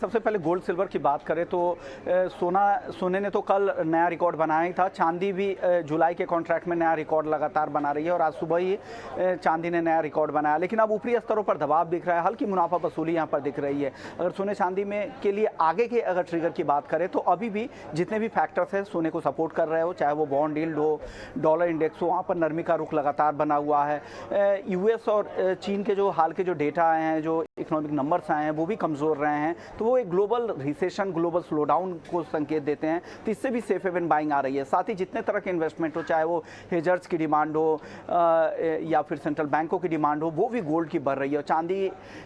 सबसे पहले gold silver की बात करें तो सोने ने तो कल नया रिकॉर्ड बनाया ही था। चांदी भी जुलाई के कॉन्ट्रैक्ट में नया रिकॉर्ड लगातार बना रही है और आज सुबह ही चांदी ने नया रिकॉर्ड बनाया। लेकिन अब ऊपरी स्तरों पर दबाव दिख रहा है, हल्की मुनाफा वसूली यहाँ पर दिख रही है। अगर सोने चांदी में के लिए आगे के अगर ट्रिगर की बात करें तो अभी भी जितने भी फैक्टर्स हैं सोने को सपोर्ट कर रहे हो, चाहे वो बॉन्ड यील्ड हो, डॉलर इंडेक्स हो, वहाँ पर नरमी का रुख लगातार बना हुआ है। यूएस और चीन के जो हाल के जो डेटा आए हैं, जो इकोनॉमिक नंबर्स आए हैं, वो भी कमज़ोर रहे हैं, तो वो एक ग्लोबल रिसेशन, ग्लोबल स्लोडाउन को संकेत देते हैं। तो इससे भी सेफ हेवन बाइंग आ रही है। साथ ही जितने तरह के इन्वेस्टमेंट हो, चाहे वो हेजर्स की डिमांड हो या फिर सेंट्रल बैंकों की डिमांड हो, वो भी गोल्ड की बढ़ रही है। और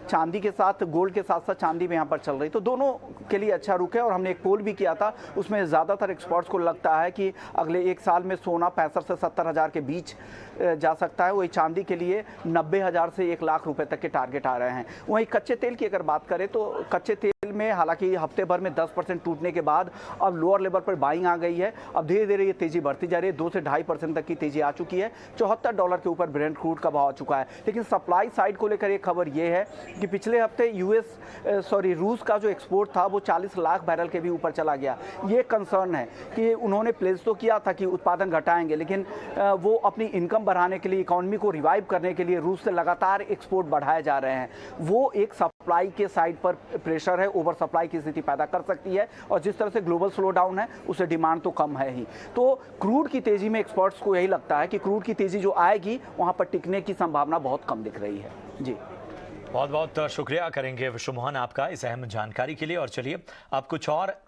चांदी के साथ, गोल्ड के साथ साथ चांदी भी यहाँ पर चल रही, तो दोनों के लिए अच्छा रुख है। और हमने एक पोल भी किया था, उसमें ज़्यादातर एक्सपर्ट्स को लगता है कि अगले एक साल में सोना 65 से 70 हज़ार के बीच जा सकता है। वही चांदी के लिए 90 हज़ार से 1 लाख रुपए तक के टारगेट आ रहे हैं। वहीं कच्चे तेल की अगर बात करें तो कच्चे तेल में हालांकि हफ्ते भर में 10% टूटने के बाद अब लोअर लेवल पर बाइंग आ गई है। अब धीरे धीरे ये तेजी बढ़ती जा रही है, 2 से 2.5% तक की तेजी आ चुकी है। $74 के ऊपर ब्रेंट क्रूड का भाव आ चुका है। लेकिन सप्लाई साइड को लेकर एक खबर ये है कि पिछले हफ्ते रूस का जो एक्सपोर्ट था वो 40 लाख बैरल के भी ऊपर चला गया। ये कंसर्न है कि उन्होंने प्लेस तो किया था कि उत्पादन घटाएंगे, लेकिन वो अपनी इनकम बढ़ाने के लिए, इकोनॉमी को रिवाइव करने के लिए रूस से लगातार एक्सपोर्ट बढ़ाए जा रहे हैं। वो एक सप्लाई के साइड पर प्रेशर है, ओवर सप्लाई की स्थिति पैदा कर सकती है। और जिस तरह से ग्लोबल स्लो डाउन है, उससे डिमांड तो कम है ही। तो क्रूड की तेजी में एक्सपर्ट्स को यही लगता है कि क्रूड की तेजी जो आएगी वहां पर टिकने की संभावना बहुत कम दिख रही है। जी, बहुत बहुत शुक्रिया करेंगे विश्व मोहन आपका इस अहम जानकारी के लिए। और चलिए अब कुछ और